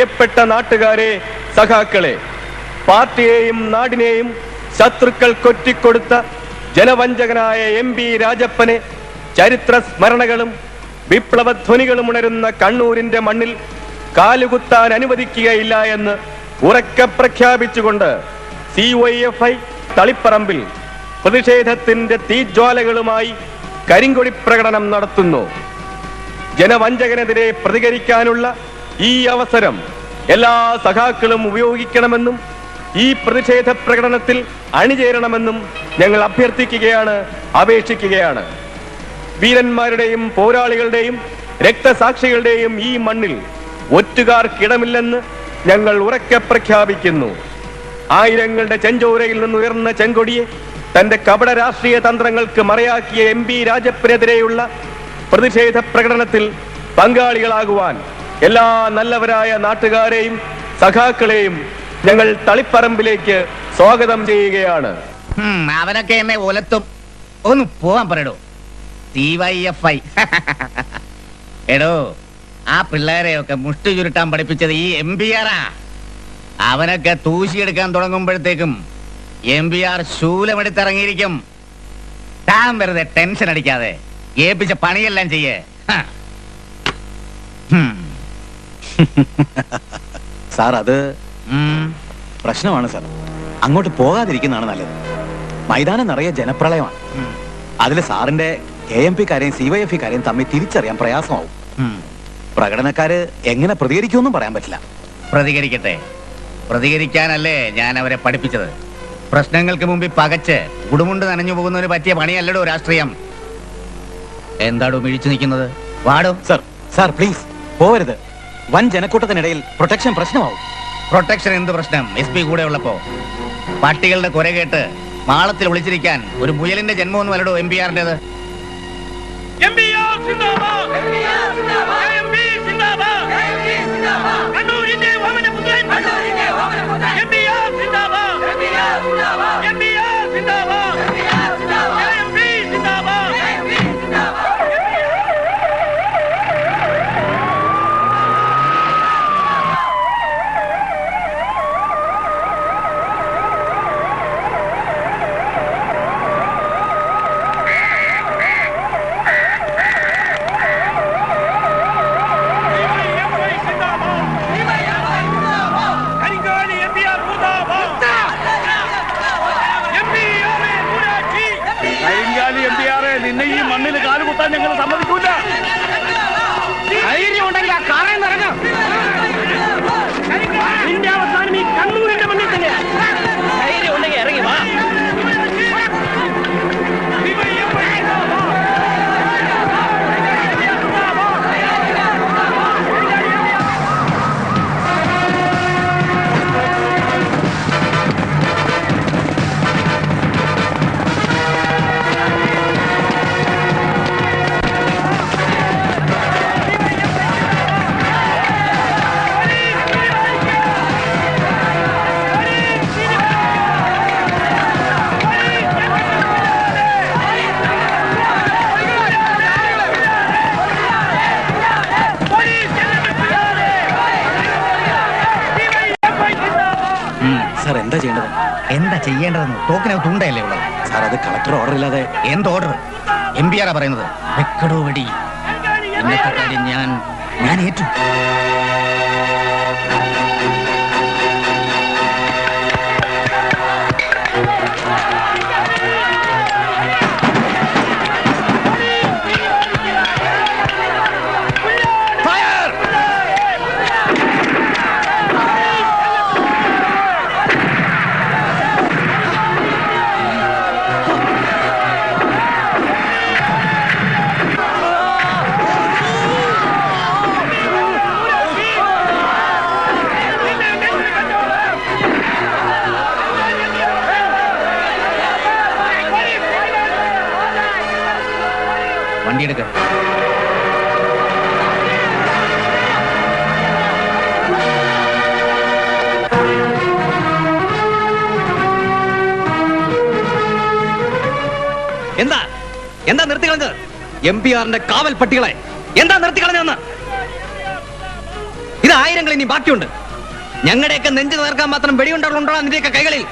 പ്രിയപ്പെട്ട നാട്ടുകാരെ, സഖാക്കളെ, പാർട്ടിയെയും നാടിനെയും ശത്രുക്കൾ കൊറ്റിക്കൊടുത്ത ജനവഞ്ചകനായ MP രാജപ്പനെ ചരിത്ര സ്മരണകളും വിപ്ലവധ്വനികളും ഉണരുന്ന കണ്ണൂരിന്റെ മണ്ണിൽ കാലുകുത്താൻ അനുവദിക്കുകയില്ല എന്ന് ഉറക്കെ പ്രഖ്യാപിച്ചുകൊണ്ട് CYFI തളിപ്പറമ്പിൽ പ്രതിഷേധത്തിന്റെ തീജ്വാലകളുമായി കരിങ്കൊടി പ്രകടനം നടത്തുന്നു. ജനവഞ്ചകനെതിരെ പ്രതികരിക്കാനുള്ള ഈ അവസരം എല്ലാ സഖാക്കളും ഉപയോഗിക്കണമെന്നും ഈ പ്രതിഷേധ പ്രകടനത്തിൽ അണിചേരണമെന്നും ഞങ്ങൾ അഭ്യർത്ഥിക്കുകയാണ്, അപേക്ഷിക്കുകയാണ്. വീരന്മാരുടെയും പോരാളികളുടെയും രക്തസാക്ഷികളുടെയും ഈ മണ്ണിൽ ഒറ്റുകാർക്കിടമില്ലെന്ന് ഞങ്ങൾ ഉറക്കെ പ്രഖ്യാപിക്കുന്നു. ആയിരങ്ങളുടെ ചെഞ്ചോരയിൽ നിന്നുയർന്ന ചെങ്കൊടിയെ തന്റെ കപട രാഷ്ട്രീയ തന്ത്രങ്ങൾക്ക് മറയാക്കിയ MP രാജപ്പനെതിരെയുള്ള പ്രതിഷേധ പ്രകടനത്തിൽ പങ്കാളികളാകുവാൻ എല്ലാ നല്ലവരായ നാട്ടുകാരെയും സഖാക്കളെയും ഞങ്ങൾ തളിപ്പറമ്പിലേക്ക് സ്വാഗതം ചെയ്യുകയാണ്. അവനൊക്കെ എന്നെ ഒലത്തും. ഒന്ന് പോവാൻ പറയടോ. CYFI എടോ, ആ പിള്ളേരെയൊക്കെ മുഷ്ടി ചുരുട്ടാൻ പഠിപ്പിച്ചത് ഈ MBR. അവനൊക്കെ തൂശിയെടുക്കാൻ തുടങ്ങുമ്പോഴത്തേക്കും MBR ശൂലമെടുത്തിറങ്ങിയിരിക്കും. താൻ വെറുതെ ടെൻഷൻ അടിക്കാതെ ഏൽപ്പിച്ച പണിയെല്ലാം ചെയ്യേ. സാർ, അത് പ്രശ്നമാണ് സാർ. അങ്ങോട്ട് പോകാതിരിക്കുന്നതാണ് നല്ലത്. മൈതാനം നിറയെ ജനപ്രളയമാണ്. അതിൽ സാറിന്റെ KMP കാരെയും CYFI കാരെയും തമ്മിൽ തിരിച്ചറിയാൻ പ്രയാസമാവും. പ്രകടനക്കാര് എങ്ങനെ പ്രതികരിക്കുമെന്നും പറയാൻ പറ്റില്ല. പ്രതികരിക്കട്ടെ. പ്രതികരിക്കാനല്ലേ ഞാൻ അവരെ പഠിപ്പിച്ചത്. പ്രശ്നങ്ങൾക്ക് മുമ്പിൽ പകച്ച് കുടുമുണ്ട് നനഞ്ഞു പോകുന്നതിന് പറ്റിയ പണിയല്ലടോ രാഷ്ട്രീയം. എന്താടോ മിഴിച്ചു നിൽക്കുന്നത്? വാടോ. സാർ പ്ലീസ് പോവരുത്. വൻ ജനക്കൂട്ടത്തിനിടയിൽ പ്രൊട്ടക്ഷൻ പ്രശ്നമാവും. പ്രൊട്ടക്ഷൻ എന്ത് പ്രശ്നം? SP കൂടെ ഉള്ളപ്പോ പട്ടികളുടെ കുര കേട്ട് മാളത്തിൽ ഒളിച്ചിരിക്കാൻ ഒരു മുയലിന്റെ ജന്മമൊന്നും അല്ലടോ MBRന്റേത്. നിന്നെ ഈ മണ്ണിൽ കാലുകുത്താൻ ഞങ്ങൾ സമ്മതിക്കൂല. ധൈര്യം ഉണ്ടെങ്കിൽ ആ കാറിൽ നിന്ന് ഇറങ്ങാം. നിന്റെ അവസാനം ഈ കണ്ണൂരിന്റെ മണ്ണിൽ തന്നെയാ. ധൈര്യം ഉണ്ടെങ്കിൽ ഇറങ്ങി വാ. സാർ എന്താ ചെയ്യേണ്ടത്? എന്താ ചെയ്യേണ്ടതെന്ന് തോക്കിനകത്ത് ഉണ്ടല്ലേ ഉള്ളത്? സാർ, അത് കളക്ടർ ഓർഡർ ഇല്ലാതെ. എന്ത് ഓർഡർ? MBR പറയുന്നത്. വെക്കടോ വെടി. ഇന്നത്തെ കാര്യം ഞാൻ ഏറ്റു. വണ്ടിയെടുക്ക. എന്താ നിർത്തിക്കളഞ്ഞത്? MBRന്റെ കാവൽ പട്ടികളെ എന്താ നിർത്തിക്കളഞ്ഞതെന്ന്? ഇത് ആയിരങ്ങൾ ഇനി ബാക്കിയുണ്ട്. ഞങ്ങളുടെയൊക്കെ നെഞ്ചു നേർക്കാൻ മാത്രം വെടിയുണ്ടോ നിന്റെയൊക്കെ കൈകളിൽ?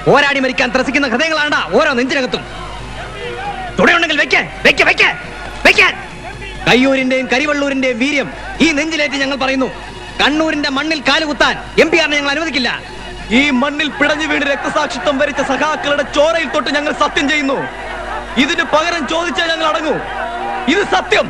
പോരാടി മരിക്കാൻ ത്രസിക്കുന്ന ഹൃദയങ്ങളാണ്ടാ ഓരോ നെഞ്ചിനകത്തും. തുടയുണ്ടെങ്കിൽ വെക്കാൻ. കയ്യൂരിന്റെയും കരിവള്ളൂരിന്റെയും വീര്യം ഈ നെഞ്ചിലേറ്റ് ഞങ്ങൾ പറയുന്നു. കണ്ണൂരിന്റെ മണ്ണിൽ കാലുകുത്താൻ MP-നെ ഞങ്ങൾ അനുവദിക്കില്ല. ഈ മണ്ണിൽ പിടഞ്ഞു വീണ് രക്തസാക്ഷിത്വം വരിച്ച സഖാക്കളുടെ ചോരയിൽ തൊട്ട് ഞങ്ങൾ സത്യം ചെയ്യുന്നു. ഇതിന് പകരം ചോദിച്ചാൽ ഞങ്ങൾ അടങ്ങൂ. ഇത് സത്യം.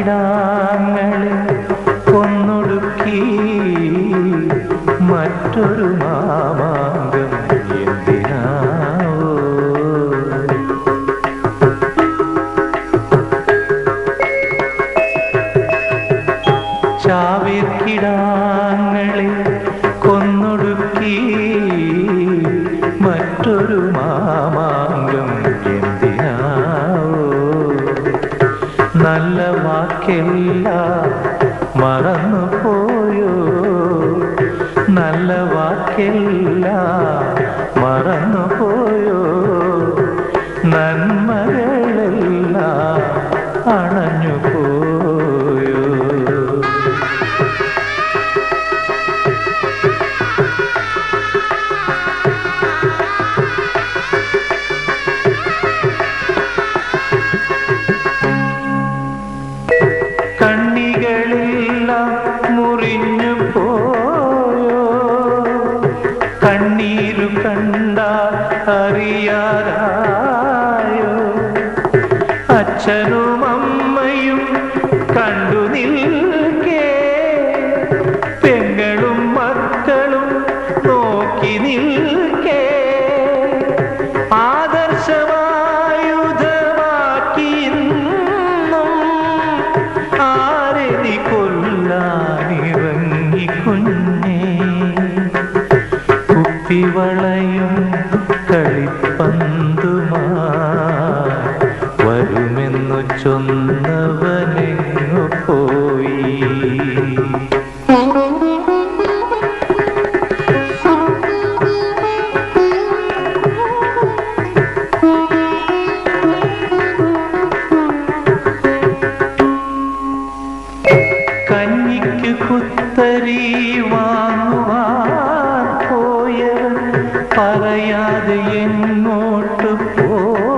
ചാവേക്കിടാങ്ങളെ കൊന്നൊടുക്കി മറ്റൊരു മാമാങ്കം എന്തിനാവോ? ചാവേക്കിടാങ്ങളെ കൊന്നൊടുക്കി മറ്റൊരു മാമാങ്കം എന്തിനാവോ? നല്ല വാക്കെല്ലാം മറന്നുപോയോ? നല്ല വാക്കെല്ലാം മറന്നുപോയോ? നന്മകളെല്ലാം അണഞ്ഞുപോയോ? കണ്ണികളെല്ലാം മുറിഞ്ഞു പോയോ? കണ്ണീരു കണ്ടാൽ അറിയാതായോ? അച്ഛനും അമ്മയും കണ്ടു നിൽക്കേ, പെങ്ങളും മക്കളും നോക്കി നിൽക്കേ, ആദർശമായുധമാക്കി ആരെനി കൊല്ലാനിറങ്ങി കുഞ്ഞേ. കുപ്പിവളയും കളിപ്പന്തുമായി വരുമെന്നു ചൊന്നവനെങ്ങു പോയി? കഞ്ഞിക്ക് കുത്തരി വാങ്ങുവാൻ പോയ പറയാതെ എങ്ങോട്ട് പോയി?